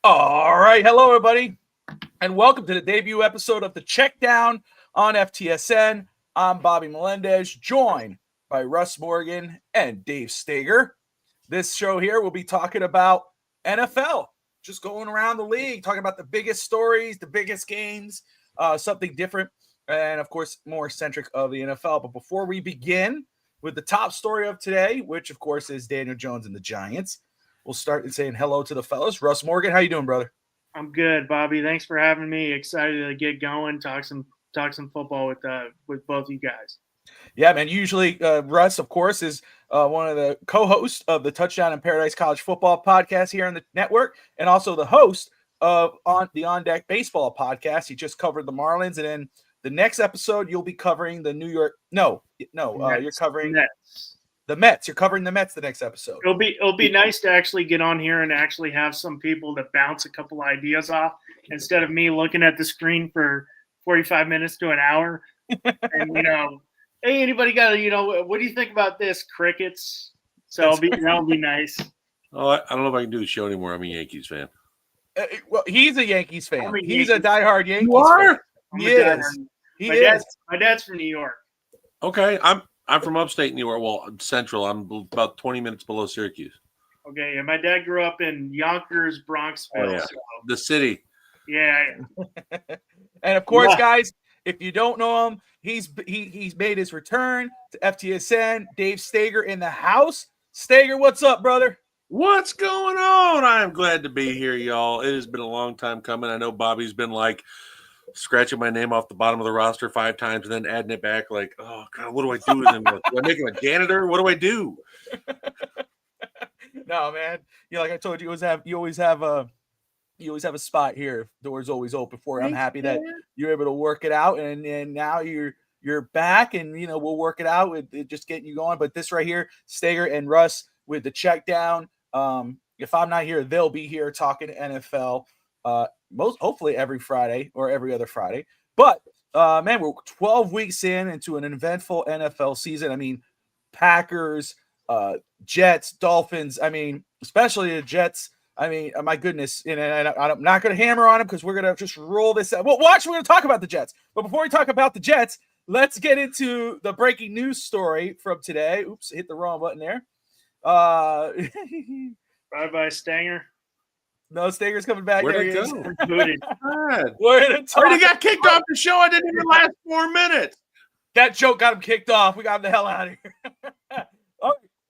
All right. Hello, everybody, and welcome to the debut episode of the Checkdown on FTSN. I'm Bobby Melendez, joined by Russ Morgan and Dave Steger. This show here will be talking about NFL, just going around the league, talking about the biggest stories, the biggest games, something different, and of course, more centric of the NFL. But before we begin with the top story of today, which of course is Daniel Jones and the Giants, we'll start in saying hello to the fellas. Russ Morgan, how you doing, brother? I'm good, Bobby. Thanks for having me. Excited to get going, talk some football with both you guys. Yeah, man. Usually, Russ, of course, is one of the co-hosts of the Touchdown in Paradise College Football podcast here on the network, and also the host of the On Deck Baseball podcast. He just covered the Marlins, and then the next episode you'll be covering the New York. You're covering the Mets. You're covering the Mets the next episode. It'll be nice to actually get on here and actually have some people to bounce a couple ideas off instead of me looking at the screen for 45 minutes to an hour. And hey, anybody got what do you think about this? Crickets. So that'll be nice. Oh, I don't know if I can do the show anymore. I'm a Yankees fan. Well, he's a Yankees fan. He's a diehard Yankees fan. He is. My dad's from New York. Okay, I'm from upstate New York. Well, central. I'm about 20 minutes below Syracuse. Okay, and my dad grew up in Yonkers, Bronxville. Oh, yeah. So. The city. Yeah. And of course, guys, if you don't know him, he's made his return to FTSN. Dave Steger in the house. Steger, what's up, brother? What's going on? I am glad to be here, y'all. It has been a long time coming. I know Bobby's been like scratching my name off the bottom of the roster 5 times and then adding it back like, oh, God, what do I do with him? Do I make him a janitor? What do I do? No, man. Like I told you, you always have a spot here. Doors always open for you. I'm happy that you're able to work it out, and now you're back, and we'll work it out with just getting you going. But this right here, Steger and Russ with the Checkdown. If I'm not here, they'll be here talking NFL. Hopefully every Friday or every other Friday. But man, we're 12 weeks into an eventful NFL season. I mean, Packers, Jets, Dolphins. I mean, especially the Jets. I mean, my goodness. And I'm not going to hammer on them because we're going to just roll this out. Well, actually, we're going to talk about the Jets. But before we talk about the Jets, let's get into the breaking news story from today. Oops, hit the wrong button there. Bye-bye, Steger. No, Steger's coming back. Where'd it go? Already got kicked off the show. I didn't even last 4 minutes. That joke got him kicked off. We got him the hell out of here.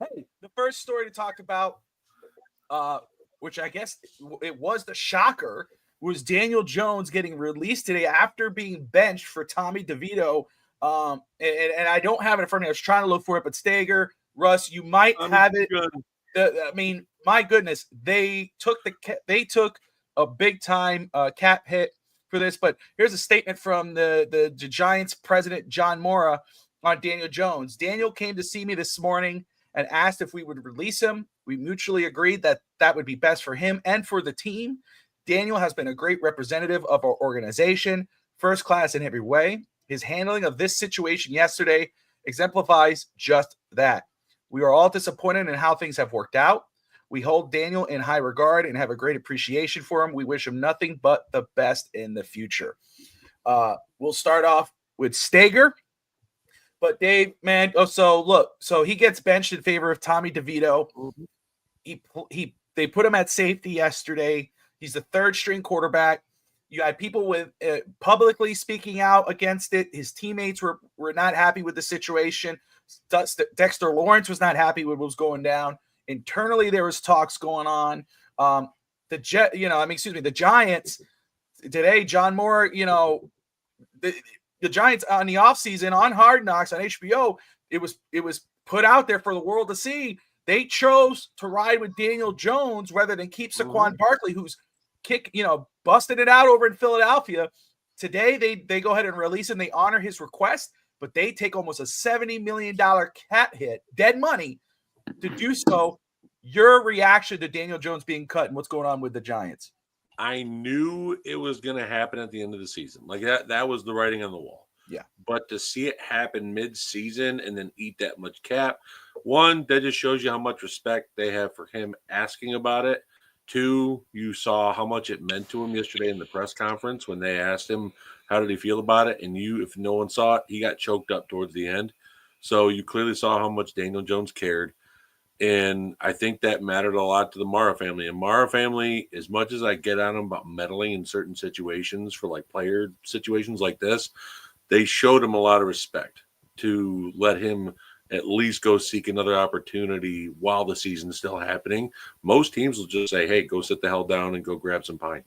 Hey, the first story to talk about, which I guess it was the shocker, was Daniel Jones getting released today after being benched for Tommy DeVito. And I don't have it in front of me. I was trying to look for it, but Steger, Russ, you might have it. I mean, my goodness, they took a big time cap hit for this. But here's a statement from the Giants president, John Mora, on Daniel Jones. Daniel came to see me this morning and asked if we would release him. We mutually agreed that would be best for him and for the team. Daniel has been a great representative of our organization, first class in every way. His handling of this situation yesterday exemplifies just that. We are all disappointed in how things have worked out. We hold Daniel in high regard and have a great appreciation for him. We wish him nothing but the best in the future. We'll start off with Steger. But Dave, man, so he gets benched in favor of Tommy DeVito. They put him at safety yesterday. He's the third string quarterback. You had people with publicly speaking out against it. His teammates were not happy with the situation. Dexter Lawrence was not happy with what was going down. Internally, there was talks going on. The Giants today, John Moore, the Giants on the offseason on Hard Knocks on HBO, it was put out there for the world to see. They chose to ride with Daniel Jones rather than keep Saquon Barkley, who's busted it out over in Philadelphia. Today, they go ahead and release him. They honor his request, but they take almost a $70 million cap hit, dead money, to do so. Your reaction to Daniel Jones being cut and what's going on with the Giants? I knew it was going to happen at the end of the season. Like that was the writing on the wall. Yeah. But to see it happen mid-season and then eat that much cap, one, that just shows you how much respect they have for him asking about it. Two, you saw how much it meant to him yesterday in the press conference when they asked him how did he feel about it. And if no one saw it, he got choked up towards the end. So you clearly saw how much Daniel Jones cared. And I think that mattered a lot to the Mara family. And Mara family, as much as I get on them about meddling in certain situations for like player situations like this, they showed him a lot of respect to let him at least go seek another opportunity while the season's still happening. Most teams will just say, hey, go sit the hell down and go grab some pine.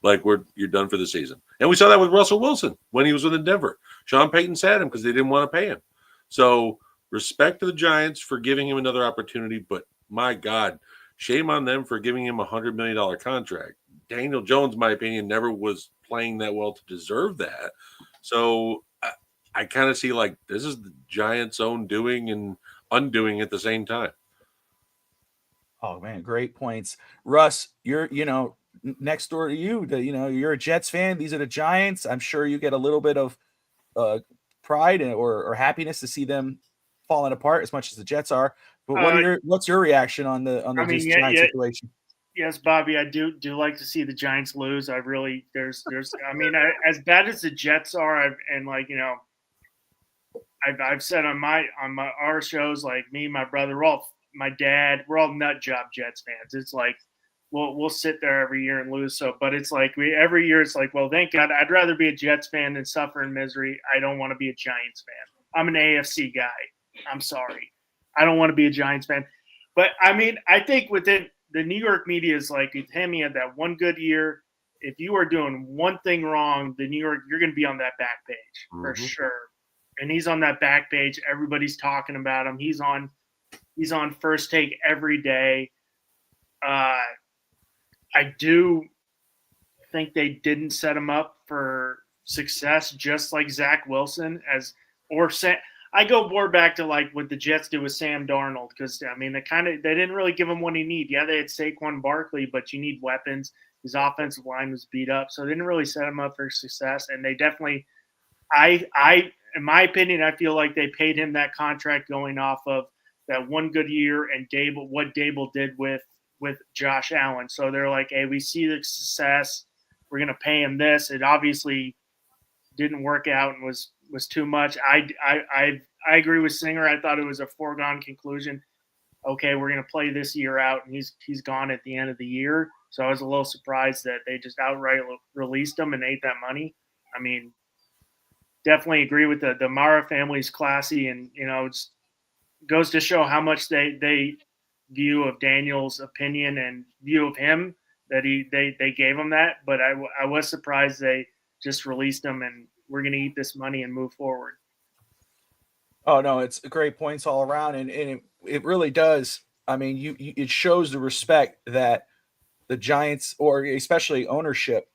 Like you're done for the season. And we saw that with Russell Wilson when he was with Denver. Sean Payton sat him because they didn't want to pay him. So respect to the Giants for giving him another opportunity, but my God, shame on them for giving him a $100 million contract. Daniel Jones, in my opinion, never was playing that well to deserve that. So I kind of see like this is the Giants' own doing and undoing at the same time. Oh man, great points, Russ. You're next door to you. You're a Jets fan. These are the Giants. I'm sure you get a little bit of pride or happiness to see them falling apart as much as the Jets are. But what's your reaction on the Giants situation? Yes, Bobby, I do like to see the Giants lose. I really there's as bad as the Jets are, I've said on our shows, like me, my brother, my dad, we're all nut job Jets fans. It's like we'll sit there every year and lose. So, but it's like every year it's like, well, thank God, I'd rather be a Jets fan than suffer in misery. I don't want to be a Giants fan. I'm an AFC guy. I'm sorry, I don't want to be a Giants fan. But I mean, I think within the New York media is like, if Hammy had that one good year, if you are doing one thing wrong, you're going to be on that back page for sure. And he's on that back page. Everybody's talking about him. He's on First Take every day. I do think they didn't set him up for success, just like Zach Wilson I go more back to like what the Jets did with Sam Darnold, because I mean they didn't really give him what he needed. Yeah, they had Saquon Barkley, but you need weapons. His offensive line was beat up, so they didn't really set him up for success. And they definitely, in my opinion, I feel like they paid him that contract going off of that one good year and what Dable did with Josh Allen. So they're like, hey, we see the success. We're going to pay him this. It obviously didn't work out and was too much. I agree with Singer. I thought it was a foregone conclusion. Okay, we're going to play this year out, and he's gone at the end of the year. So I was a little surprised that they just outright released him and ate that money. I mean, definitely agree with the Mara family's classy, and it goes to show how much they view of Daniel's opinion and view of him, that they gave him that. But I was surprised they just released him and we're going to eat this money and move forward. Oh no, it's great points all around, and it really does. I mean, it shows the respect that the Giants, or especially ownership,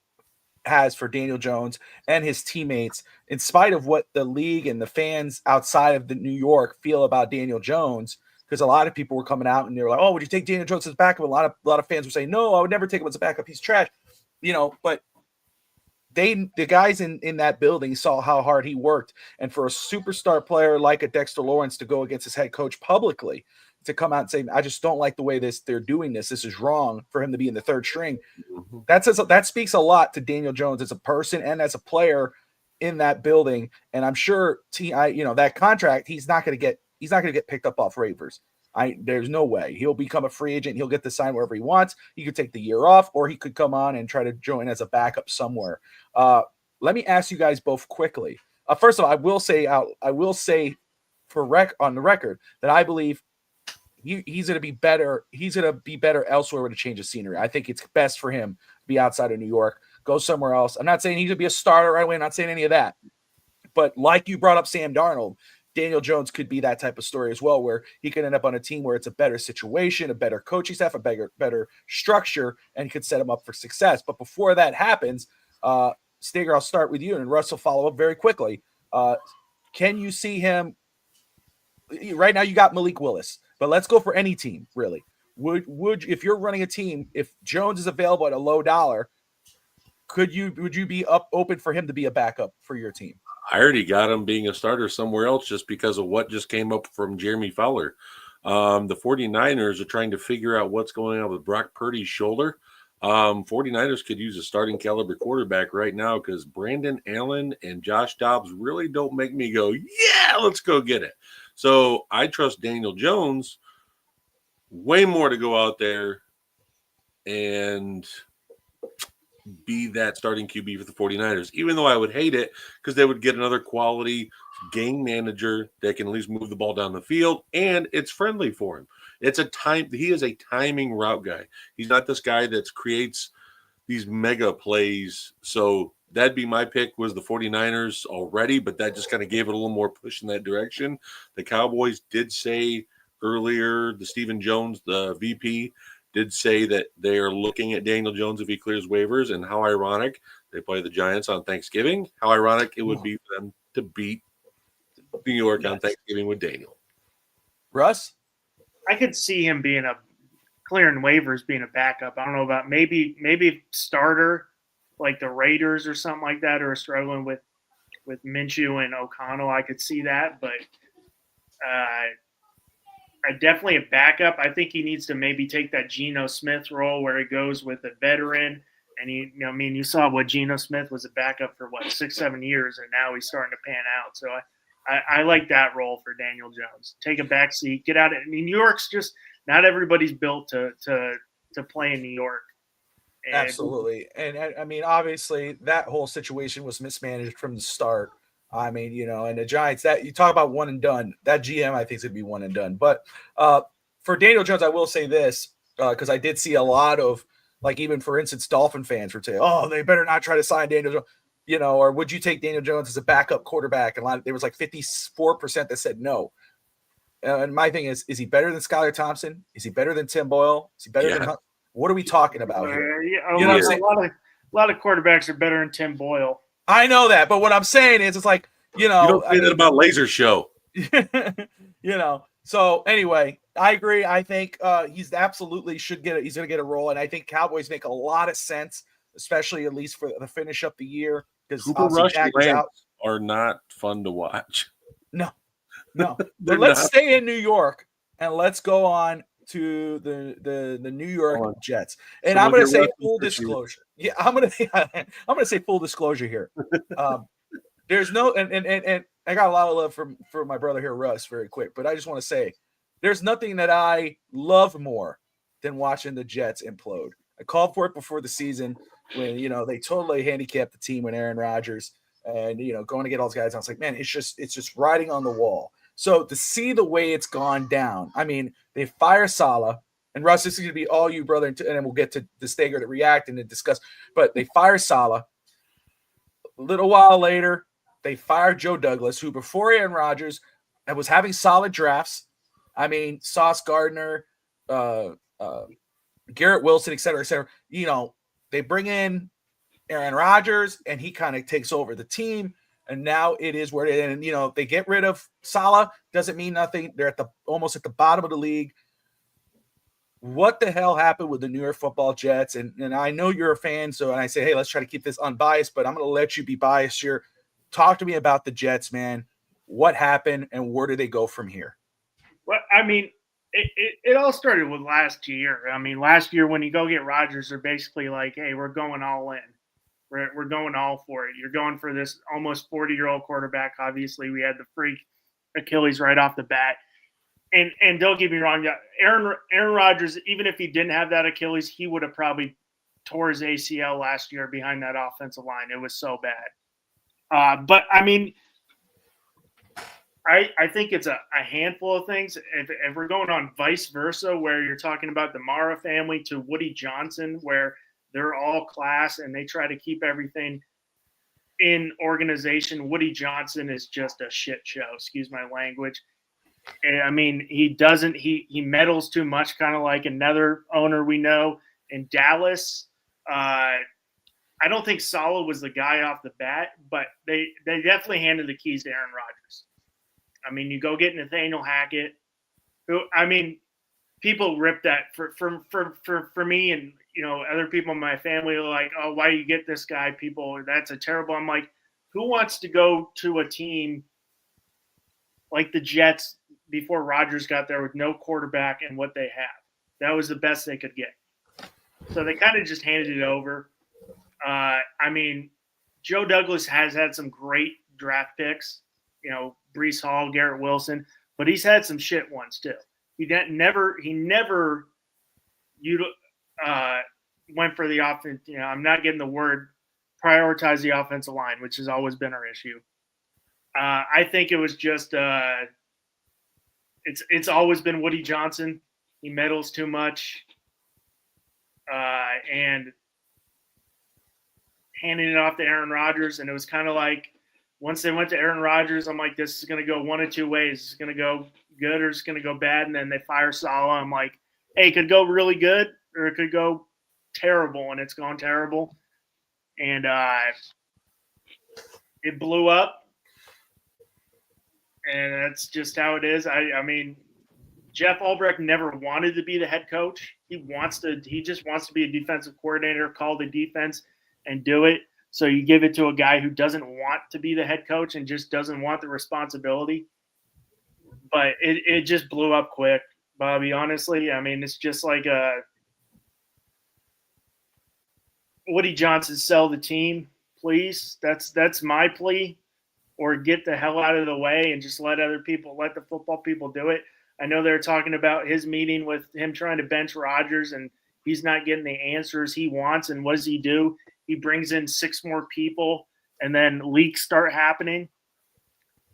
has for Daniel Jones and his teammates, in spite of what the league and the fans outside of New York feel about Daniel Jones. Because a lot of people were coming out and they were like, "Oh, would you take Daniel Jones as backup?" A lot of fans were saying, "No, I would never take him as a backup. He's trash." But the guys in that building saw how hard he worked, and for a superstar player like a Dexter Lawrence to go against his head coach publicly, to come out and say, "I just don't like the way they're doing this. This is wrong," for him to be in the third string. That speaks a lot to Daniel Jones as a person and as a player in that building. And I'm sure that contract, he's not going to get picked up off waivers. There's no way. He'll become a free agent. He'll get to sign wherever he wants. He could take the year off, or he could come on and try to join as a backup somewhere. Let me ask you guys both quickly. First of all, I will say on the record that I believe he's going to be better. He's going to be better elsewhere with a change of scenery. I think it's best for him to be outside of New York, go somewhere else. I'm not saying he's going to be a starter right away. I'm not saying any of that. But like you brought up Sam Darnold, Daniel Jones could be that type of story as well, where he could end up on a team where it's a better situation, a better coaching staff, a better structure, and could set him up for success. But before that happens, Steger, I'll start with you, and Russ will follow up very quickly. Can you see him right now? You got Malik Willis, but let's go for any team, really. Would if you're running a team, if Jones is available at a low dollar, would you be open for him to be a backup for your team? I already got him being a starter somewhere else just because of what just came up from Jeremy Fowler. The 49ers are trying to figure out what's going on with Brock Purdy's shoulder. 49ers could use a starting caliber quarterback right now because Brandon Allen and Josh Dobbs really don't make me go, yeah, let's go get it. So I trust Daniel Jones way more to go out there and be that starting QB for the 49ers, even though I would hate it because they would get another quality game manager that can at least move the ball down the field, and it's friendly for him. He is a timing route guy. He's not this guy that creates these mega plays. So that'd be my pick, was the 49ers already, but that just kind of gave it a little more push in that direction. The Cowboys did say earlier, the Stephen Jones, the VP, did say that they are looking at Daniel Jones if he clears waivers, and how ironic they play the Giants on Thanksgiving. How ironic it would be for them to beat New York on Thanksgiving with Daniel. Russ? I could see him being clearing waivers, being a backup. I don't know about maybe starter like the Raiders or something like that, or struggling with Minshew and O'Connell. I could see that, but definitely a backup. I think he needs to maybe take that Geno Smith role where he goes with a veteran. And you saw what Geno Smith was a backup for 6-7 years, and now he's starting to pan out. So I like that role for Daniel Jones. Take a back seat, get out. New York's just not everybody's built to play in New York. And Absolutely. And I mean, obviously that whole situation was mismanaged from the start. I mean, and the Giants, that you talk about one and done, that GM, I think, is going to be one and done. But for Daniel Jones, I will say this, because I did see a lot of, like, even for instance, Dolphin fans would say, oh, they better not try to sign Daniel Jones, or would you take Daniel Jones as a backup quarterback? And there was like 54% that said no. And my thing is he better than Skylar Thompson? Is he better than Tim Boyle? Is he better than Hunt? What are we talking about here? A lot of quarterbacks are better than Tim Boyle. I know that, but what I'm saying is, it's like, you don't say that about Laser Show. So anyway, I agree. I think he's absolutely he's going to get a role, and I think Cowboys make a lot of sense, especially at least for the finish up the year, because Cooper Rush and Lance are not fun to watch. No. But let's stay in New York and let's go on to the New York Jets. And I'm going to say full disclosure. Yeah, I'm going to say full disclosure here. There's no and I got a lot of love for my brother here, Russ, very quick, but I just want to say there's nothing that I love more than watching the Jets implode. I called for it before the season when they totally handicapped the team with Aaron Rodgers and going to get all those guys. I was like, man, it's just riding on the wall. So to see the way it's gone down, I mean, they fire Saleh, and Russ, this is going to be all you, brother, and then we'll get to the Steger to react and to discuss. But they fire Saleh. A little while later, they fired Joe Douglas, who before Aaron Rodgers was having solid drafts. I mean, Sauce Gardner, Garrett Wilson, et cetera, et cetera. They bring in Aaron Rodgers, and he kind of takes over the team. And now it is where it is. And, they get rid of Saleh. Doesn't mean nothing. They're almost at the bottom of the league. What the hell happened with the New York Football Jets? And I know you're a fan, and I say, hey, let's try to keep this unbiased, but I'm going to let you be biased here. Talk to me about the Jets, man. What happened, and where do they go from here? Well, I mean, it all started with last year. I mean, last year when you go get Rodgers, they're basically like, hey, we're going all in. We're going all for it. You're going for this almost 40-year-old quarterback. Obviously, we had the freak Achilles right off the bat. And don't get me wrong, Aaron Rodgers, even if he didn't have that Achilles, he would have probably tore his ACL last year behind that offensive line. It was so bad. But, I mean, I think it's a handful of things. If we're going on vice versa, where you're talking about the Mara family to Woody Johnson, where they're all class and they try to keep everything in organization. Woody Johnson is just a shit show. Excuse my language. And, I mean, he meddles too much, kind of like another owner we know in Dallas. I don't think Saleh was the guy off the bat, but they definitely handed the keys to Aaron Rodgers. I mean, you go get Nathaniel Hackett, who, I mean, people rip that for me, and other people in my family are like, oh, why do you get this guy? People, that's a terrible. I'm like, who wants to go to a team like the Jets before Rodgers got there with no quarterback and what they have. That was the best they could get. So they kind of just handed it over. I mean, Joe Douglas has had some great draft picks, Breece Hall, Garrett Wilson, but he's had some shit ones too. He never went for the offense. I'm not getting the word, prioritize the offensive line, which has always been our issue. I think it was just it's always been Woody Johnson. He meddles too much, and handing it off to Aaron Rodgers. And it was kind of like once they went to Aaron Rodgers, I'm like, this is going to go one of two ways. It's going to go good or it's going to go bad. And then they fire Saleh. I'm like, hey, it could go really good or it could go terrible. And it's gone terrible. And it blew up. And that's just how it is. I mean, Jeff Albrecht never wanted to be the head coach. He just wants to be a defensive coordinator, call the defense and do it. So you give it to a guy who doesn't want to be the head coach and just doesn't want the responsibility. But it just blew up quick, Bobby, honestly. I mean, it's just like Woody Johnson, sell the team, please. That's my plea. Or get the hell out of the way and just let the football people do it. I know they're talking about his meeting with him trying to bench Rodgers and he's not getting the answers he wants. And what does he do? He brings in 6 more people and then leaks start happening.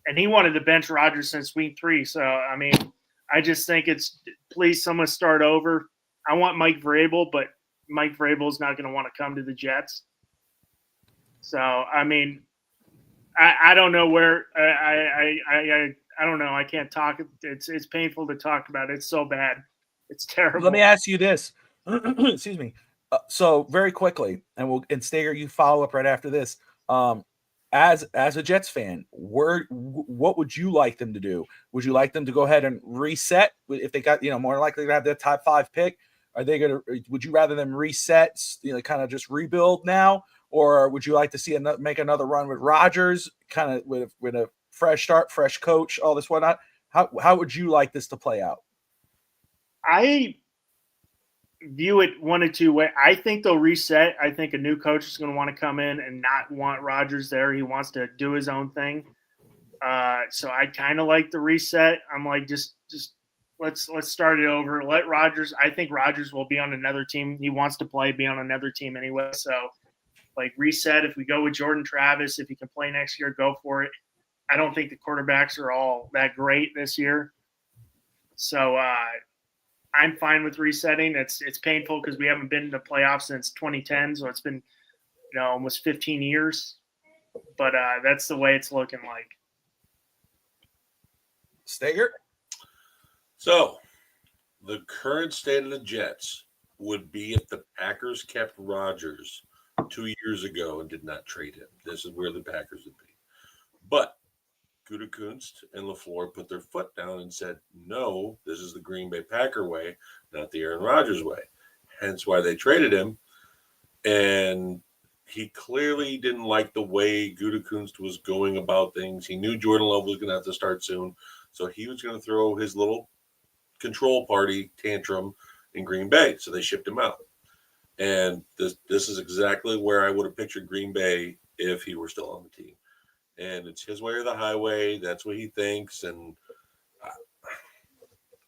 And he wanted to bench Rodgers since week 3. So, I mean, I just think please someone start over. I want Mike Vrabel, but Mike Vrabel is not going to want to come to the Jets. So, I mean, I don't know where I don't know. I can't talk. It's painful to talk about. It's so bad. It's terrible. Let me ask you this. Excuse me. So very quickly, and Steger, you follow up right after this. As a Jets fan, what would you like them to do? Would you like them to go ahead and reset if they got more likely to have their top 5 pick? Are they going to? Would you rather them reset, kind of just rebuild now? Or would you like to see make another run with Rodgers, kind of with a fresh start, fresh coach, all this whatnot? How would you like this to play out? I view it one of two ways. I think they'll reset. I think a new coach is going to want to come in and not want Rodgers there. He wants to do his own thing. So I kind of like the reset. I'm like, just let's start it over. Let Rodgers. I think Rodgers will be on another team. He wants to be on another team anyway. So. Like reset. If we go with Jordan Travis, if he can play next year, go for it. I don't think the quarterbacks are all that great this year. So I'm fine with resetting. It's painful because we haven't been in the playoffs since 2010. So it's been, almost 15 years. But that's the way it's looking like. Steger? So the current state of the Jets would be if the Packers kept Rodgers 2 years ago and did not trade him. This is where the Packers would be. But Gutekunst and LaFleur put their foot down and said, no, this is the Green Bay Packer way, not the Aaron Rodgers way. Hence why they traded him. And he clearly didn't like the way Gutekunst was going about things. He knew Jordan Love was going to have to start soon. So he was going to throw his little control party tantrum in Green Bay. So they shipped him out. And this is exactly where I would have pictured Green Bay if he were still on the team. And it's his way or the highway. That's what he thinks. And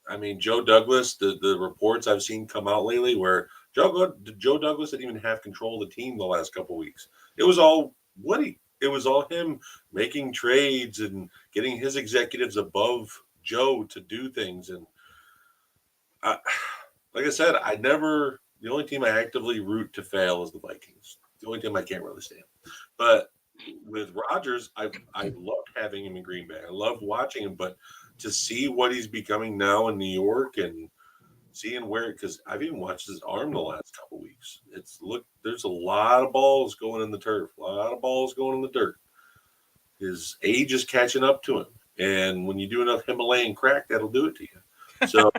I mean, Joe Douglas, the reports I've seen come out lately where Joe Douglas didn't even have control of the team the last couple of weeks. It was all Woody. It was all him making trades and getting his executives above Joe to do things. And like I said, the only team I actively root to fail is the Vikings. The only team I can't really stand. But with Rodgers, I loved having him in Green Bay. I loved watching him, but to see what he's becoming now in New York and seeing because I've even watched his arm the last couple of weeks. There's a lot of balls going in the turf, a lot of balls going in the dirt. His age is catching up to him. And when you do enough Himalayan crack, that'll do it to you. So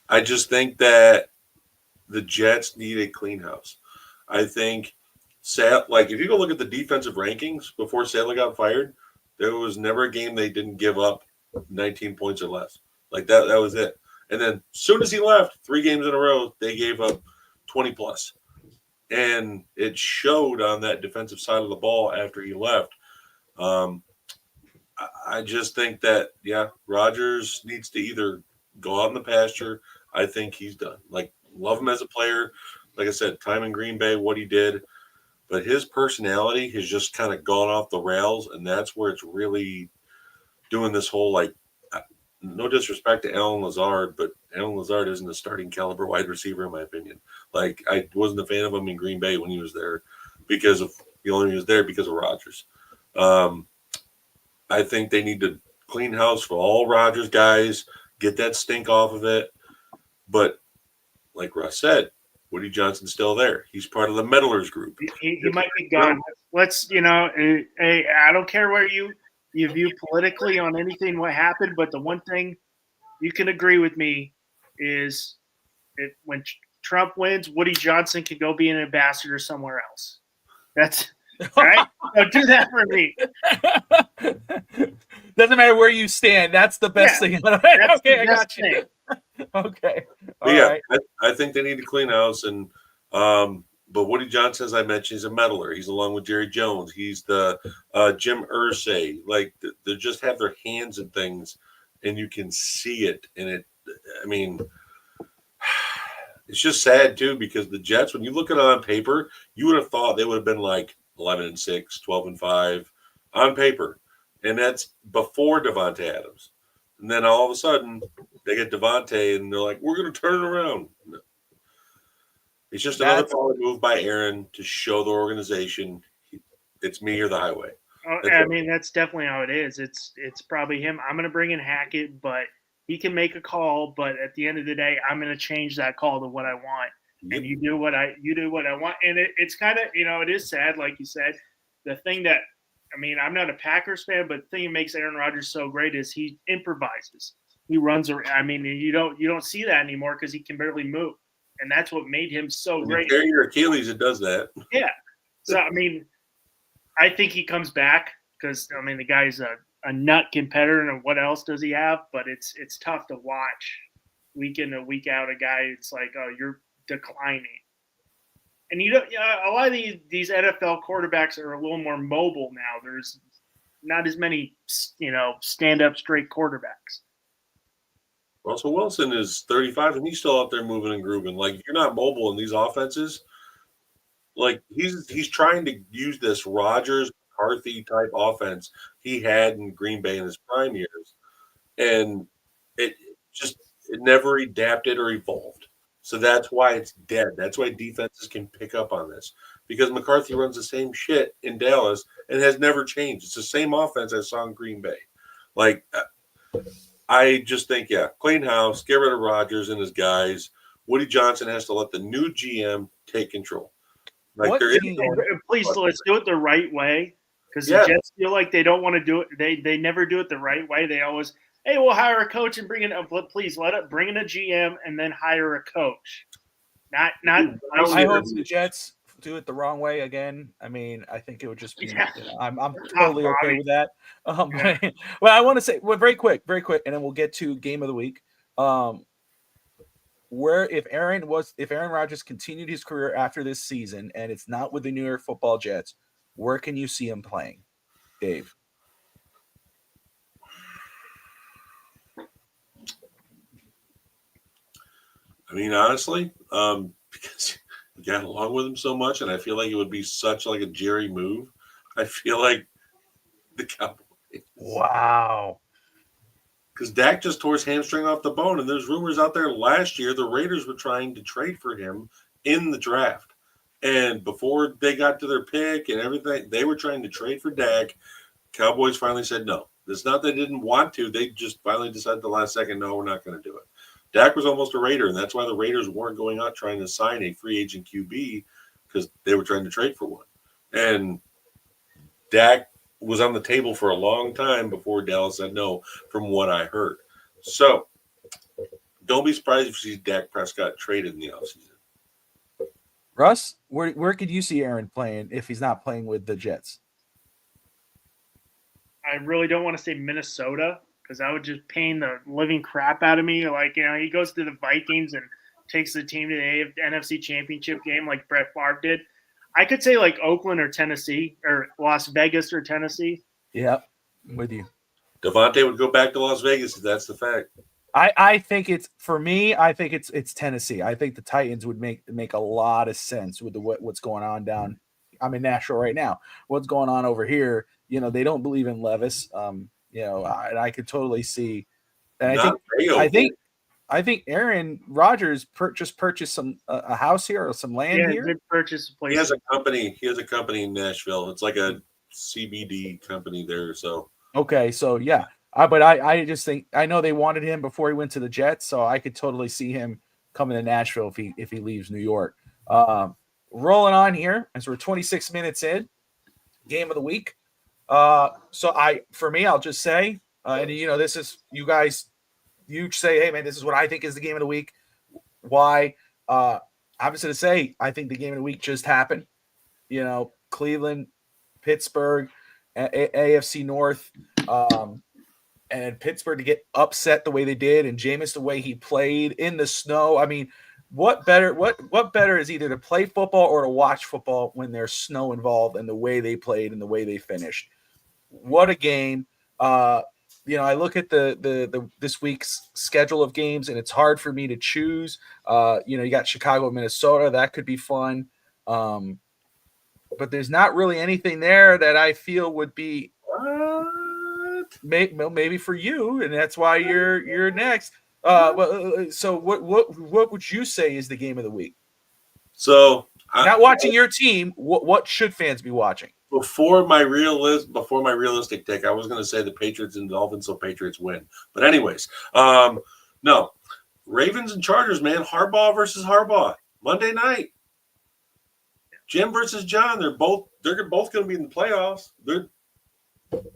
I just think that the Jets need a clean house. I think, if you go look at the defensive rankings before Sadler got fired, There was never a game they didn't give up 19 points or less. Like that was it. And then as soon as he left, 3 games in a row, they gave up 20 plus. And it showed on that defensive side of the ball after he left. I just think that, Rodgers needs to either go out in the pasture. I think he's done. Like, love him as a player. Like I said, time in Green Bay, what he did. But his personality has just kind of gone off the rails, and that's where it's really doing this whole, like, no disrespect to Alan Lazard, but Alan Lazard isn't a starting caliber wide receiver, in my opinion. Like, I wasn't a fan of him in Green Bay when he was there because of – he only was there because of Rodgers. I think they need to clean house for all Rodgers guys, get that stink off of it. But like Russ said, Woody Johnson's still there. He's part of the meddlers group. He might be gone. Let's, I don't care where you view politically on anything what happened, but the one thing you can agree with me is when Trump wins, Woody Johnson can go be an ambassador somewhere else. That's all right. So do that for me. Doesn't matter where you stand. That's the best thing. Okay, I got you. Okay. All right. I think they need to clean house. And but Woody Johnson, as I mentioned, he's a meddler. He's along with Jerry Jones. He's the Jim Irsay. Like, they just have their hands in things, and you can see it. And it's just sad too, because the Jets, when you look at it on paper, you would have thought they would have been like 11-6, 12-5 on paper, and that's before Devontae Adams. And then all of a sudden, they get Devontae, and they're like, "We're going to turn it around." No. It's just another power move by Aaron to show the organization it's me or the highway. That's definitely how it is. It's probably him. I'm going to bring in Hackett, but he can make a call. But at the end of the day, I'm going to change that call to what I want. And you do what I want. And it's kind of, it is sad, like you said. The thing that, I'm not a Packers fan, but the thing that makes Aaron Rodgers so great is he improvises. He runs around. You don't see that anymore because he can barely move. And that's what made him so great. Tear your Achilles, it does that. Yeah. So, I think he comes back because, the guy's a nut competitor, and what else does he have? But it's tough to watch week in and week out a guy. It's like, oh, you're declining. And a lot of these NFL quarterbacks are a little more mobile now. There's not as many, stand-up straight quarterbacks. Russell Wilson is 35, and he's still out there moving and grooving. Like, if you're not mobile in these offenses, like, he's trying to use this Rodgers McCarthy type offense he had in Green Bay in his prime years, and it never adapted or evolved. So that's why it's dead. That's why defenses can pick up on this, because McCarthy runs the same shit in Dallas and has never changed. It's the same offense I saw in Green Bay. Like, I just think, clean house, get rid of Rodgers and his guys. Woody Johnson has to let the new GM take control. Like, please, let's do it the right way, because the Jets feel like they don't want to do it. They never do it the right way. They always, hey, we'll hire a coach and bring in please bring in a GM and then hire a coach. Not. I hope the Jets do it the wrong way again. I think it would just be. I'm totally okay with that. Well, I want to say very quick, and then we'll get to game of the week. Where if Aaron Rodgers continued his career after this season and it's not with the New York Football Jets, where can you see him playing, Dave? Honestly, because we got along with him so much, and I feel like it would be such like a Jerry move. I feel like the Cowboys. Wow. Because Dak just tore his hamstring off the bone, and there's rumors out there last year the Raiders were trying to trade for him in the draft. And before they got to their pick and everything, they were trying to trade for Dak. Cowboys finally said no. It's not they didn't want to. They just finally decided the last second, no, we're not going to do it. Dak was almost a Raider, and that's why the Raiders weren't going out trying to sign a free agent QB, because they were trying to trade for one. And Dak was on the table for a long time before Dallas said no, from what I heard. So don't be surprised if you see Dak Prescott traded in the offseason. Russ, where could you see Aaron playing if he's not playing with the Jets? I really don't want to say Minnesota because that would just pain the living crap out of me. Like, he goes to the Vikings and takes the team to the NFC Championship game like Brett Favre did. I could say like Oakland or Tennessee or Las Vegas or Tennessee. Yep, I'm with you. Devontae would go back to Las Vegas. That's the fact. I think it's for me. I think it's Tennessee. I think the Titans would make a lot of sense with what's going on down. I'm in Nashville right now. What's going on over here? They don't believe in Levis. I could totally see. And I think Aaron Rodgers just purchased a house here or some land here. Did purchase a place. He has a company. He has a company in Nashville. It's like a CBD company there. So okay, so yeah. But I just think I know they wanted him before he went to the Jets, so I could totally see him coming to Nashville if he leaves New York. Rolling on here as we're 26 minutes in, game of the week. For me, I'll just say, this is you guys. You say, hey man, this is what I think is the game of the week. Why? I'm just gonna say I think the game of the week just happened. Cleveland, Pittsburgh, AFC North. And Pittsburgh to get upset the way they did, and Jameis the way he played in the snow. I mean, what better is either to play football or to watch football when there's snow involved and the way they played and the way they finished? What a game! I look at the this week's schedule of games, and it's hard for me to choose. You got Chicago, Minnesota, that could be fun, but there's not really anything there that I feel would be. Maybe for you, and that's why you're next. So what would you say is the game of the week? So not watching your team. What should fans be watching? Before my realistic take, I was going to say the Patriots and Dolphins, so Patriots win. But anyways, no, Ravens and Chargers, man. Harbaugh versus Harbaugh, Monday night. Jim versus John. They're both going to be in the playoffs.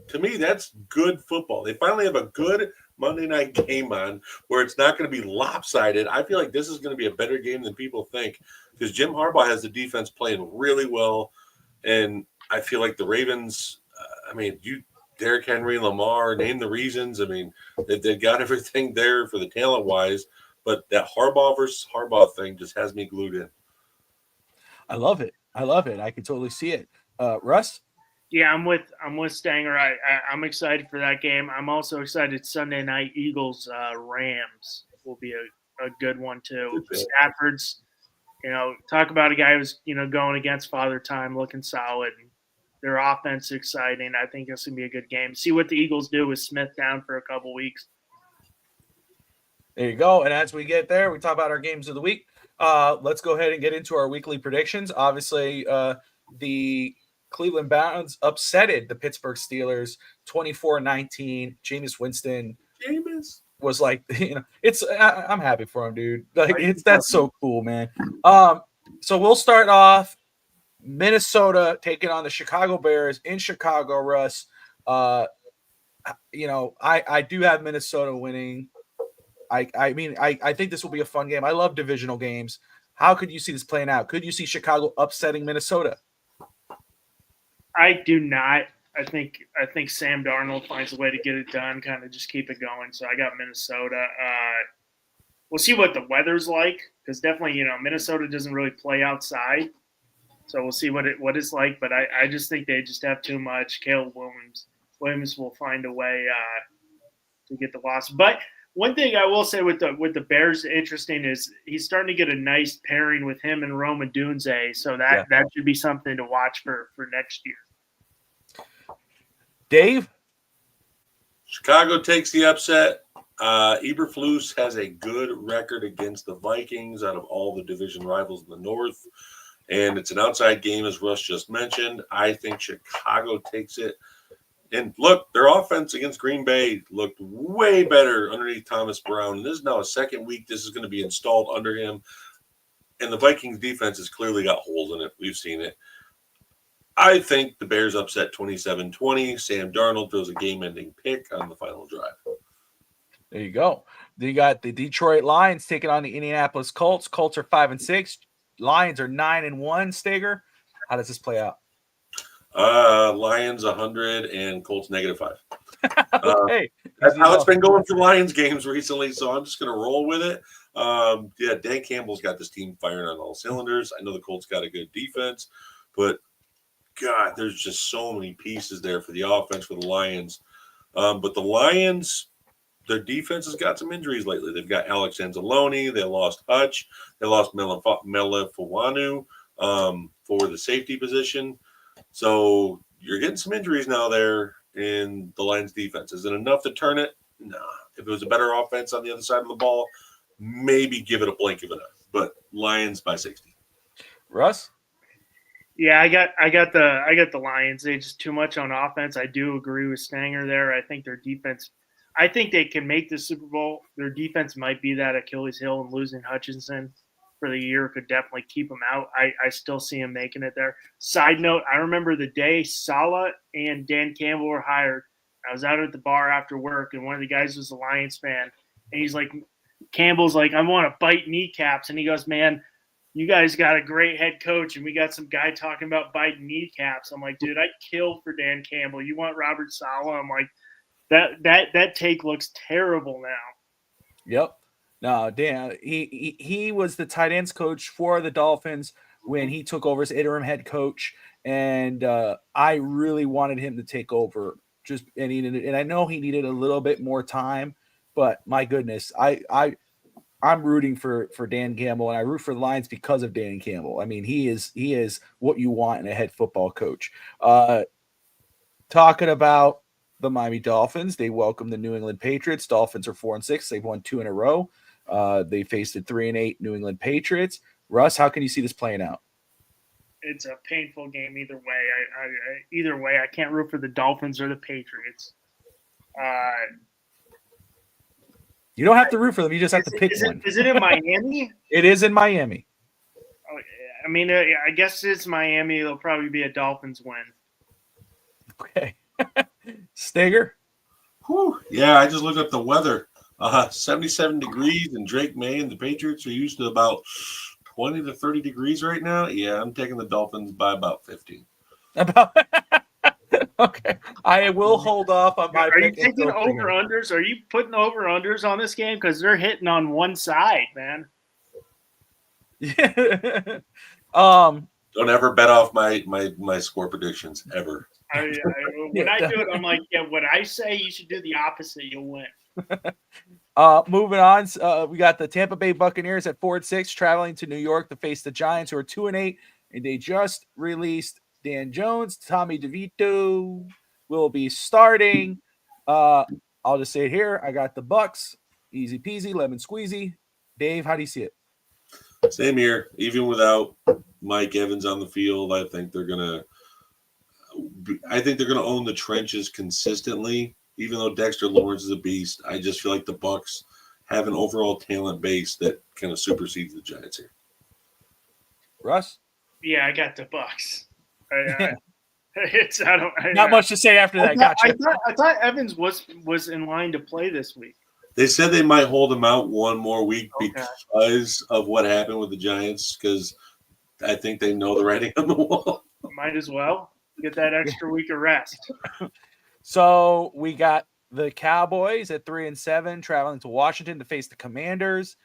To me, that's good football. They finally have a good Monday night game on where it's not going to be lopsided. I feel like this is going to be a better game than people think because Jim Harbaugh has the defense playing really well. And I feel like the Ravens, Derrick Henry, Lamar, name the reasons. I mean, they've got everything there for the talent-wise. But that Harbaugh versus Harbaugh thing just has me glued in. I love it. I can totally see it. Russ? Yeah, I'm with Stenger. I'm excited for that game. I'm also excited Sunday night Eagles Rams will be a good one too. Stafford's, talk about a guy who's going against Father Time, looking solid. Their offense exciting. I think it's gonna be a good game. See what the Eagles do with Smith down for a couple weeks. There you go. And as we get there, we talk about our games of the week. Let's go ahead and get into our weekly predictions. Obviously, the Cleveland Browns upsetted the Pittsburgh Steelers 24-19. Jameis Winston was like, I'm happy for him, dude. That's so cool, man. So we'll start off Minnesota taking on the Chicago Bears in Chicago, Russ. I do have Minnesota winning. I think this will be a fun game. I love divisional games. How could you see this playing out? Could you see Chicago upsetting Minnesota? I do not. I think Sam Darnold finds a way to get it done, kind of just keep it going. So I got Minnesota. We'll see what the weather's like because definitely, Minnesota doesn't really play outside. So we'll see what it's like. But I just think they just have too much. Caleb Williams will find a way to get the loss. But one thing I will say with the Bears, interesting is he's starting to get a nice pairing with him and Rome Odunze. So that should be something to watch for next year. Dave? Chicago takes the upset. Eberflus has a good record against the Vikings out of all the division rivals in the North. And it's an outside game, as Russ just mentioned. I think Chicago takes it. And look, their offense against Green Bay looked way better underneath Thomas Brown. This is now a second week. This is going to be installed under him. And the Vikings defense has clearly got holes in it. We've seen it. I think the Bears upset 27-20. Sam Darnold throws a game-ending pick on the final drive. There you go. Then you got the Detroit Lions taking on the Indianapolis Colts. Colts are 5-6. Lions are 9-1. Steger, how does this play out? Lions 100 and Colts -5. Okay. That's how it's been going for Lions games recently, so I'm just going to roll with it. Yeah, Dan Campbell's got this team firing on all cylinders. I know the Colts got a good defense, but God, there's just so many pieces there for the offense for the Lions. But the Lions, their defense has got some injuries lately. They've got Alex Anzalone. They lost Hutch. They lost Melefuanu for the safety position. So you're getting some injuries now there in the Lions defense. Is it enough to turn it? No. If it was a better offense on the other side of the ball, maybe give it a blink of an eye. But Lions by 60. Russ? Yeah, I got the Lions. They just too much on offense. I do agree with Steger there. I think their defense. I think they can make the Super Bowl. Their defense might be that Achilles heel, and losing Hutchinson for the year could definitely keep them out. I still see him making it there. Side note: I remember the day Saleh and Dan Campbell were hired. I was out at the bar after work, and one of the guys was a Lions fan, and he's like, Campbell's like, I want to bite kneecaps, and he goes, man, you guys got a great head coach, and we got some guy talking about biting kneecaps. I'm like, dude, I'd kill for Dan Campbell. You want Robert Saleh? I'm like, that take looks terrible now. Yep. No, Dan, he was the tight ends coach for the Dolphins when he took over as interim head coach, and I really wanted him to take over. And I know he needed a little bit more time, but my goodness, I'm rooting for Dan Campbell, and I root for the Lions because of Dan Campbell. I mean, he is what you want in a head football coach. Talking about the Miami Dolphins, they welcome the New England Patriots. Dolphins are 4-6. They've won 2 in a row. They faced the 3-8 New England Patriots. Russ, how can you see this playing out? It's a painful game either way. Either way, I can't root for the Dolphins or the Patriots. You don't have to root for them. You just have to pick one. Is it in Miami? It is in Miami. I mean, I guess it's Miami. It'll probably be a Dolphins win. Okay. Steger? Whew. Yeah, I just looked up the weather. 77 degrees in Drake, Maine. The Patriots are used to about 20 to 30 degrees right now. Yeah, I'm taking the Dolphins by about 15. Okay. I will hold off on my pick. Are you taking over-unders? Are you putting over-unders on this game? Because they're hitting on one side, man. Yeah. Don't ever bet off my score predictions, ever. When I do it, I'm like, yeah, what I say, you should do the opposite. You'll win. Moving on, we got the Tampa Bay Buccaneers at 4-6 traveling to New York to face the Giants, who are 2-8, and they just released Dan Jones. Tommy DeVito will be starting. I'll just say it here. I got the Bucs. Easy peasy, lemon squeezy. Dave, how do you see it? Same here. Even without Mike Evans on the field, I think they're gonna own the trenches consistently. Even though Dexter Lawrence is a beast, I just feel like the Bucs have an overall talent base that kind of supersedes the Giants here. Russ? Yeah, I got the Bucs. Not much to say after that. Gotcha. I thought Evans was in line to play this week. They said they might hold him out one more week because of what happened with the Giants, because I think they know the writing on the wall. Might as well get that extra week of rest. So we got the Cowboys at 3-7 traveling to Washington to face the Commanders.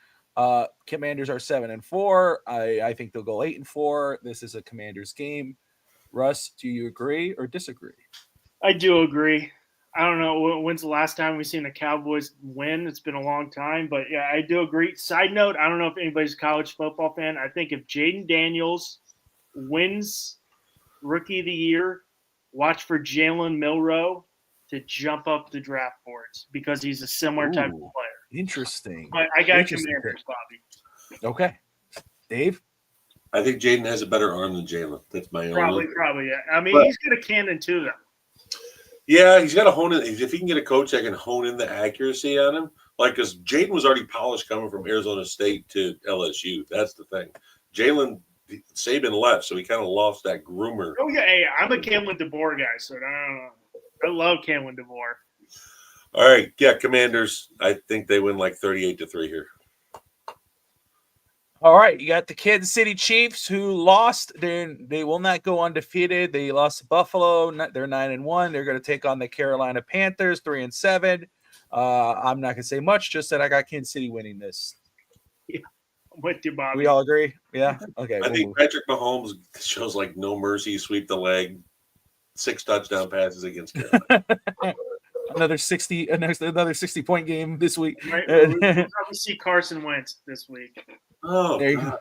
Commanders are 7-4. I think they'll go 8-4. This is a Commanders game. Russ, do you agree or disagree? I do agree. I don't know when's the last time we've seen the Cowboys win. It's been a long time, but yeah, I do agree. Side note, I don't know if anybody's a college football fan. I think if Jaden Daniels wins Rookie of the Year, watch for Jalen Milroe to jump up the draft boards because he's a similar type of player. Interesting. But I got Commanders, Bobby. Okay. Dave? I think Jaden has a better arm than Jalen. That's my only. Probably, yeah. I mean, he's got a cannon too, though. Yeah, he's got to hone it. If he can get a coach that can hone in the accuracy on him, like, because Jaden was already polished coming from Arizona State to LSU. That's the thing. Jalen, Saban left, so he kind of lost that groomer. Oh, yeah. Hey, I'm a Kalen DeBoer guy, so I love Kalen DeBoer. All right. Yeah, Commanders, I think they win like 38-3 here. All right, you got the Kansas City Chiefs who lost. They will not go undefeated. They lost to Buffalo. They're 9-1. They're going to take on the Carolina Panthers, 3-7. I'm not going to say much. Just that I got Kansas City winning this. I'm with you, Bobby. We all agree? Yeah. Okay. I think Patrick Mahomes shows like no mercy, sweep the leg, 6 touchdown passes against Carolina. another 60-point game this week. Right, we'll probably see Carson Wentz this week. Oh, there you God.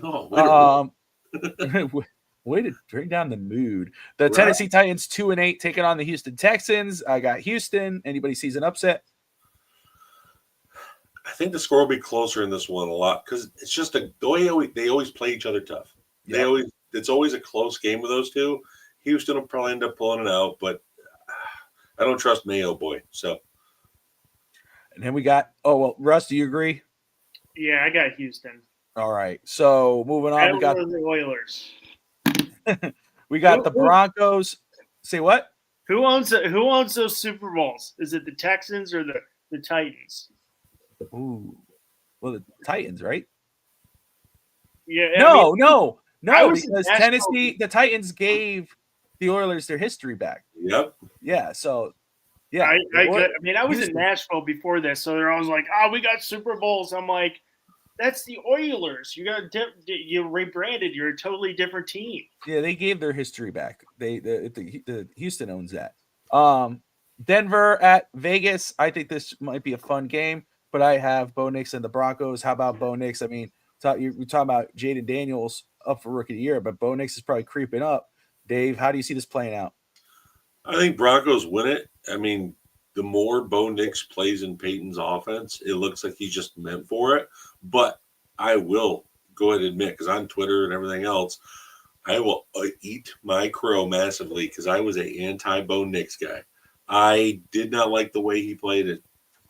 go. Way to bring down the mood. The Right. Tennessee Titans 2-8 taking on the Houston Texans. I got Houston. Anybody sees an upset? I think the score will be closer in this one a lot because it's just they always play each other tough. Yep. It's always a close game with those two. Houston will probably end up pulling it out, but I don't trust Mayo, boy. So, and then we got Russ, do you agree? Yeah, I got Houston. All right. So moving on, we got the Oilers. we got the Broncos. Say what? Who owns those Super Bowls? Is it the Texans or the Titans? Ooh, well, the Titans, right? Yeah. No, because Tennessee, the Titans gave the Oilers their history back. Yep. Yeah. So, yeah. I was in Nashville before this, so they're always like, "Oh, we got Super Bowls." I'm like, "That's the Oilers. You rebranded. You're a totally different team." Yeah, they gave their history back. The Houston owns that. Denver at Vegas. I think this might be a fun game, but I have Bo Nix and the Broncos. How about Bo Nix? I mean, we're talking about Jaden Daniels up for Rookie of the Year, but Bo Nix is probably creeping up. Dave, how do you see this playing out? I think Broncos win it. I mean, the more Bo Nix plays in Peyton's offense, it looks like he's just meant for it. But I will go ahead and admit, because on Twitter and everything else, I will eat my crow massively because I was an anti-Bo Nix guy. I did not like the way he played at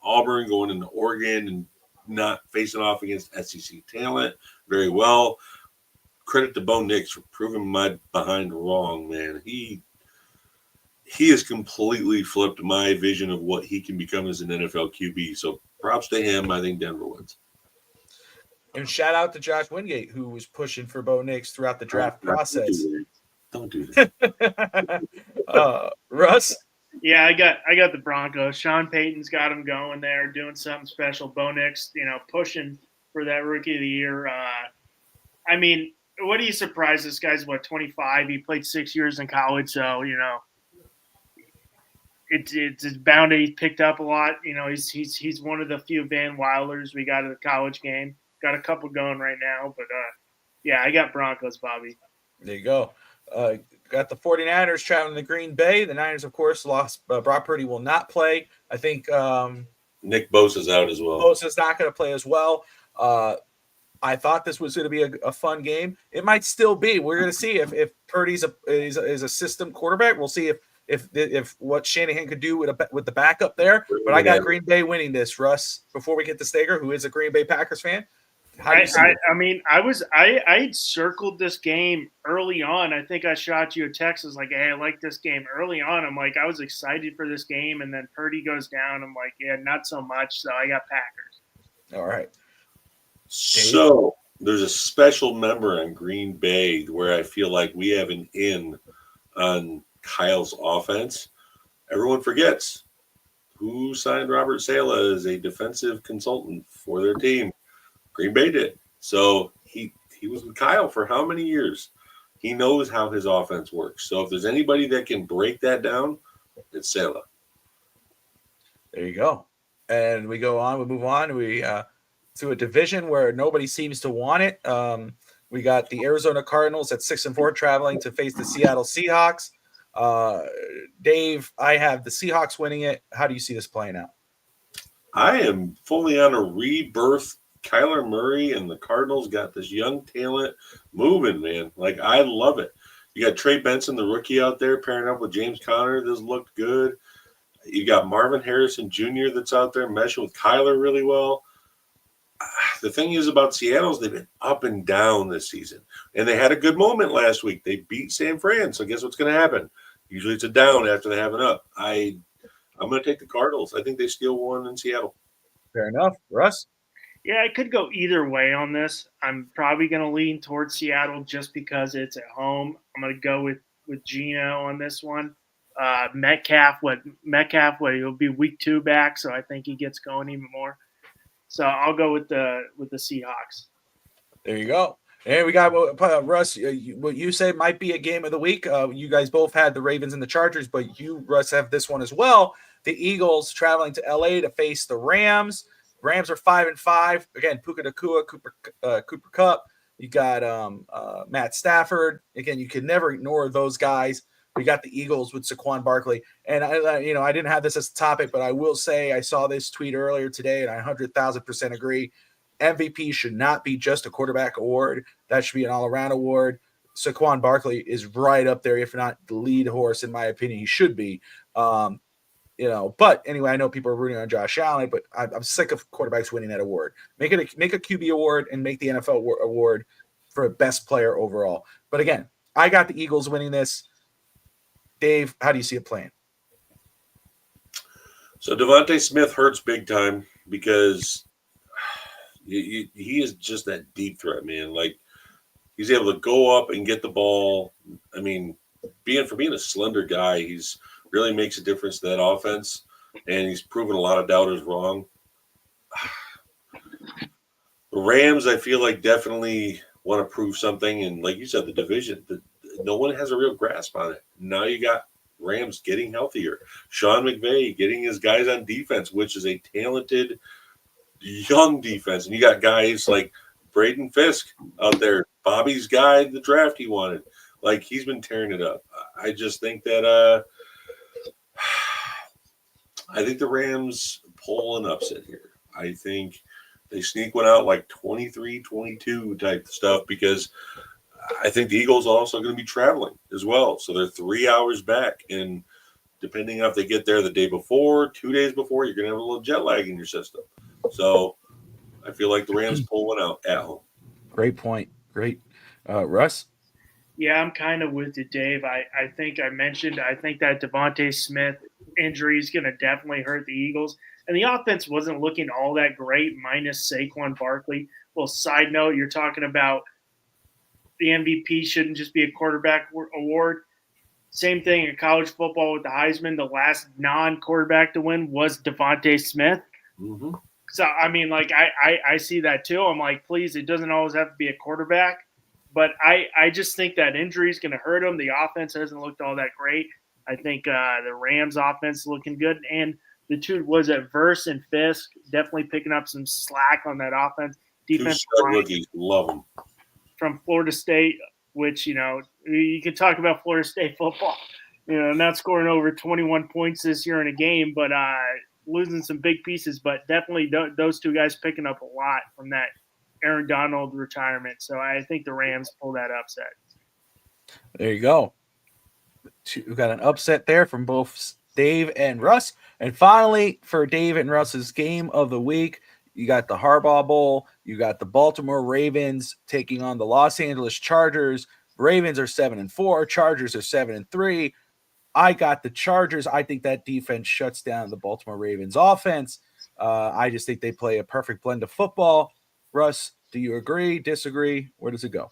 Auburn, going into Oregon and not facing off against SEC talent very well. Credit to Bo Nix for proving my behind wrong, man. He has completely flipped my vision of what he can become as an NFL QB. So props to him. I think Denver wins. And shout out to Josh Wingate, who was pushing for Bo Nix throughout the draft process. Don't do that. Russ? Yeah, I got the Broncos. Sean Payton's got him going there, doing something special. Bo Nix, pushing for that Rookie of the Year. I mean, what are you surprised? This guy's 25. He played 6 years in college, so it's bound that he's picked up a lot. He's one of the few Van Wilders we got at the college game. Got a couple going right now, but yeah, I got Broncos, Bobby. There you go. Got the 49ers traveling to Green Bay. The Niners, of course, lost. Brock Purdy will not play. I think Nick Bosa's out as well. Bosa's not going to play as well. I thought this was going to be a fun game. It might still be. We're going to see if Purdy's is a system quarterback. We'll see if what Shanahan could do with the backup there. But I got Green Bay winning this, Russ. Before we get to Steger, who is a Green Bay Packers fan. I circled this game early on. I think I shot you a text. I was like, hey, I like this game early on. I'm like, I was excited for this game. And then Purdy goes down. I'm like, yeah, not so much. So I got Packers. All right. So there's a special member on Green Bay where I feel like we have an in on Kyle's offense. Everyone forgets who signed Robert Saleh as a defensive consultant for their team. Green Bay did. So he was with Kyle for how many years? He knows how his offense works. So if there's anybody that can break that down, it's Saleh. There you go. And we move on. We to a division where nobody seems to want it. We got the Arizona Cardinals at 6-4 traveling to face the Seattle Seahawks. Dave, I have the Seahawks winning it. How do you see this playing out? I am fully on a rebirth. Kyler Murray and the Cardinals got this young talent moving, man. Like, I love it. You got Trey Benson, the rookie, out there pairing up with James Conner. This looked good. You got Marvin Harrison Jr. that's out there meshing with Kyler really well. The thing is about Seattle is they've been up and down this season. And they had a good moment last week. They beat San Fran, so guess what's going to happen? Usually it's a down after they have an up. I'm going to take the Cardinals. I think they steal one in Seattle. Fair enough. Russ? Yeah, it could go either way on this. I'm probably going to lean towards Seattle just because it's at home. I'm going to go with Gino on this one. Metcalf, he'll be week 2 back, so I think he gets going even more. So I'll go with the Seahawks. There you go. And we got Russ. What you say might be a game of the week. You guys both had the Ravens and the Chargers, but you, Russ, have this one as well. The Eagles traveling to LA to face the Rams. Rams are 5-5. Again, Puka Nacua, Cooper Kupp. You got Matt Stafford. Again, you can never ignore those guys. We got the Eagles with Saquon Barkley. And I didn't have this as a topic, but I will say I saw this tweet earlier today, and I 100,000% agree. MVP should not be just a quarterback award. That should be an all-around award. Saquon Barkley is right up there, if not the lead horse, in my opinion. He should be. But anyway, I know people are rooting on Josh Allen, but I'm sick of quarterbacks winning that award. Make a QB award and make the NFL award for best player overall. But again, I got the Eagles winning this. Dave, how do you see it playing? So Devontae Smith hurts big time because he is just that deep threat, man. Like, he's able to go up and get the ball. I mean, being a slender guy, he's really makes a difference to that offense, and he's proven a lot of doubters wrong. The Rams, I feel like, definitely want to prove something, and like you said, the division, no one has a real grasp on it. Now you got Rams getting healthier. Sean McVay getting his guys on defense, which is a talented young defense. And you got guys like Braden Fisk out there, Bobby's guy, the draft he wanted. Like, he's been tearing it up. I just think that I think the Rams pull an upset here. I think they sneak one out like 23-22 type stuff, because I think the Eagles are also going to be traveling as well. So they're 3 hours back. And depending on if they get there the day before, 2 days before, you're going to have a little jet lag in your system. So I feel like the Rams pull one out at home. Great point. Great. Russ? Yeah, I'm kind of with you, Dave. I think I think that Devontae Smith injury is going to definitely hurt the Eagles. And the offense wasn't looking all that great, minus Saquon Barkley. Well, side note, you're talking about the MVP shouldn't just be a quarterback award. Same thing in college football with the Heisman. The last non-quarterback to win was Devontae Smith. Mm-hmm. So, I mean, like, I see that too. I'm like, please, it doesn't always have to be a quarterback. But I just think that injury is going to hurt them. The offense hasn't looked all that great. I think the Rams offense is looking good. And the two was at Verse and Fisk, definitely picking up some slack on that offense. Defensive line rookies, love them. From Florida State, which, you can talk about Florida State football, not scoring over 21 points this year in a game, but losing some big pieces. But definitely those two guys picking up a lot from that Aaron Donald retirement. So I think the Rams pull that upset. There you go. We got an upset there from both Dave and Russ. And finally, for Dave and Russ's game of the week, you got the Harbaugh Bowl. You got the Baltimore Ravens taking on the Los Angeles Chargers. Ravens are 7-4. Chargers are 7-3. I got the Chargers. I think that defense shuts down the Baltimore Ravens offense. I just think they play a perfect blend of football. Russ, do you agree, disagree? Where does it go?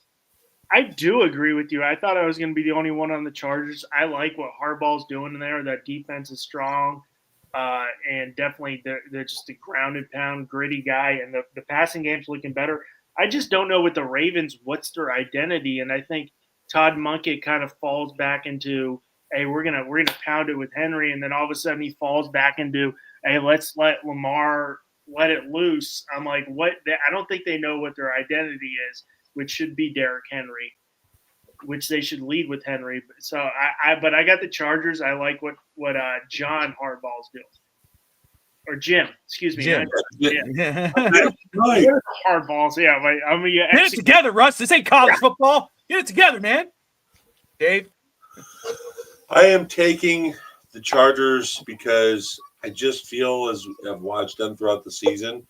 I do agree with you. I thought I was going to be the only one on the Chargers. I like what Harbaugh's doing in there. That defense is strong, and definitely they're just a grounded pound, gritty guy, and the passing game's looking better. I just don't know with the Ravens what's their identity, and I think Todd Munkett kind of falls back into, hey, we're gonna pound it with Henry, and then all of a sudden he falls back into, hey, let's let Lamar let it loose. I'm like, what? I don't think they know what their identity is, which should be Derrick Henry, which they should lead with Henry. So but I got the Chargers. I like what John Harbaugh's doing, or Jim. Excuse me. Jim. Right. Hardballs. Yeah. Get it together, Russ. This ain't college football. Get it together, man. Dave? I am taking the Chargers because I just feel, as I've watched them throughout the season,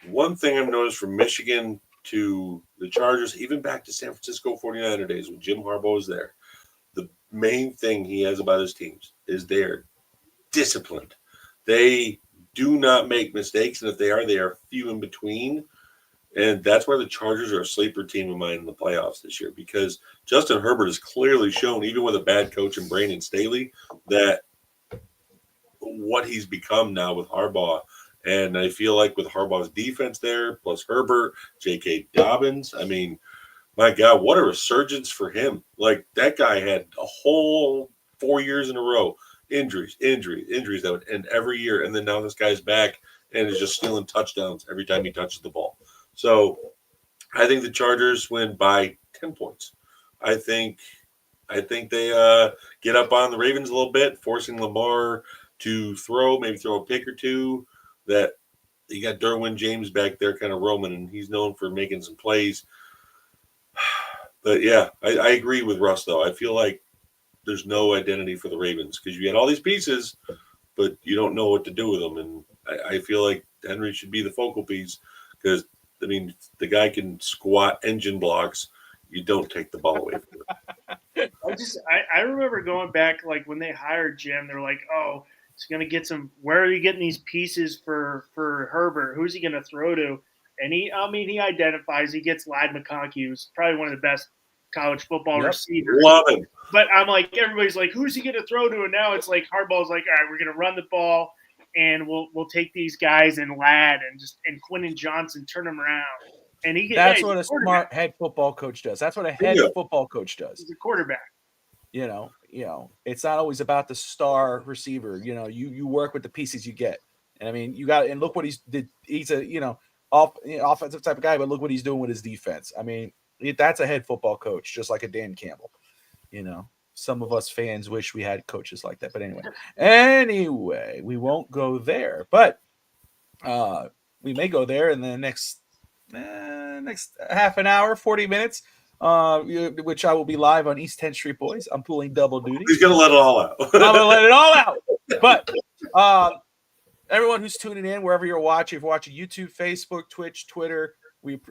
one thing I've noticed from Michigan to the Chargers, even back to San Francisco 49er days when Jim Harbaugh was there, the main thing he has about his teams is they're disciplined. They do not make mistakes, and if they are few in between. And that's where the Chargers are a sleeper team of mine in the playoffs this year, because Justin Herbert has clearly shown, even with a bad coach in Brandon Staley, that what he's become now with Harbaugh. And I feel like with Harbaugh's defense there, plus Herbert, J.K. Dobbins, I mean, my God, what a resurgence for him. Like, that guy had a whole 4 years in a row. Injuries that would end every year. And then now this guy's back and is just stealing touchdowns every time he touches the ball. So I think the Chargers win by 10 points. I think they get up on the Ravens a little bit, forcing Lamar to maybe throw a pick or two. That you got Derwin James back there kind of roaming, and he's known for making some plays. But, yeah, I agree with Russ, though. I feel like there's no identity for the Ravens because you get all these pieces, but you don't know what to do with them. And I feel like Henry should be the focal piece because, I mean, the guy can squat engine blocks. You don't take the ball away from him. I remember going back, like, when they hired Jim, they're like, oh, he's going to get some – where are you getting these pieces for Herbert? Who's he going to throw to? And he identifies. He gets Ladd McConkey, who's probably one of the best college football receivers. Love him. But I'm like, everybody's like, who's he going to throw to? And now it's like Harbaugh's like, all right, we're going to run the ball, and we'll take these guys and Ladd and Quentin Johnson, turn them around. And that's what a smart head football coach does. That's what a head football coach does. He's a quarterback. You know, it's not always about the star receiver. You know, you work with the pieces you get. And I mean, and look what he's did. He's a offensive type of guy, but look what he's doing with his defense. I mean, that's a head football coach, just like a Dan Campbell. You know, some of us fans wish we had coaches like that. But anyway, we won't go there. But we may go there in the next half an hour, 40 minutes, which I will be live on East 10th Street Boys. I'm pulling double duty. He's going to let it all out. I'm going to let it all out. But everyone who's tuning in, wherever you're watching, if you're watching YouTube, Facebook, Twitch, Twitter,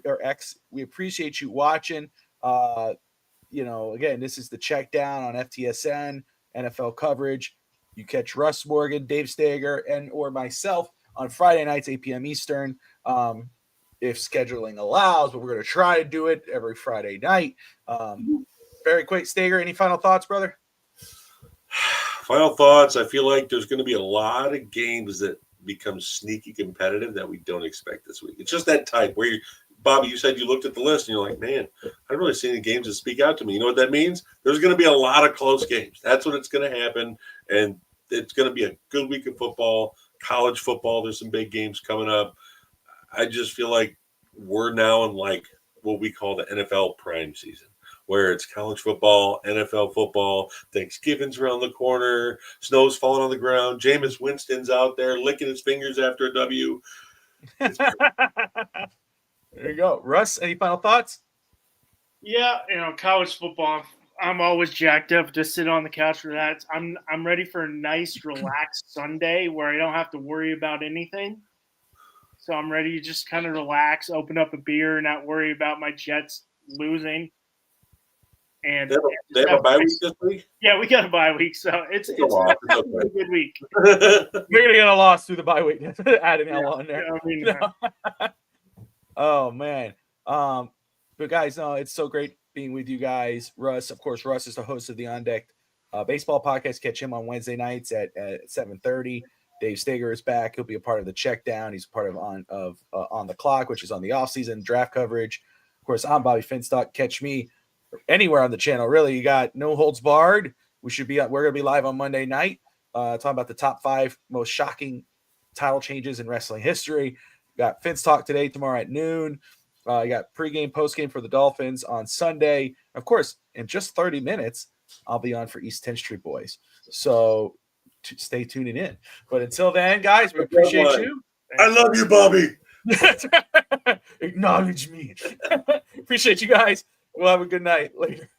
or X, we appreciate you watching. Again, this is the Checkdown on FTSN, NFL coverage. You catch Russ Morgan, Dave Steger, or myself on Friday nights, 8 p.m. Eastern, if scheduling allows, but we're going to try to do it every Friday night. Very quick, Steger, any final thoughts, brother? Final thoughts. I feel like there's going to be a lot of games that become sneaky competitive that we don't expect this week. It's just that type where Bobby, you said you looked at the list and you're like, man, I haven't really seen any games that speak out to me. You know what that means? There's going to be a lot of close games. That's what it's going to happen. And it's going to be a good week of football, college football. There's some big games coming up. I just feel like we're now in like what we call the NFL prime season, where it's college football, NFL football, Thanksgiving's around the corner, snow's falling on the ground, Jameis Winston's out there licking his fingers after a W. There you go. Russ, any final thoughts? Yeah, college football, I'm always jacked up to sit on the couch for that. I'm ready for a nice, relaxed Sunday where I don't have to worry about anything. So I'm ready to just kind of relax, open up a beer, and not worry about my Jets losing. And they have a bye week this week? Yeah, we got a bye week, so it's a good week. We're gonna get a loss through the bye week. Add an L on there. Oh man. But guys, no, it's so great being with you guys. Russ, of course, Russ is the host of the On Deck baseball podcast. Catch him on Wednesday nights at 7:30. Dave Steger is back. He'll be a part of the Checkdown. He's part of On the Clock, which is on the offseason draft coverage. Of course, I'm Bobby Finstock. Catch me anywhere on the channel. Really, you got No Holds Barred. We're gonna be live on Monday night, talking about the top 5 most shocking title changes in wrestling history. You got Finstock today, tomorrow at noon. You got pregame, postgame for the Dolphins on Sunday. Of course, in just 30 minutes, I'll be on for East 10th Street Boys. So stay tuning in. But until then, guys, we appreciate you. I love you, Bobby. Acknowledge me. Appreciate you guys. We'll have a good night later.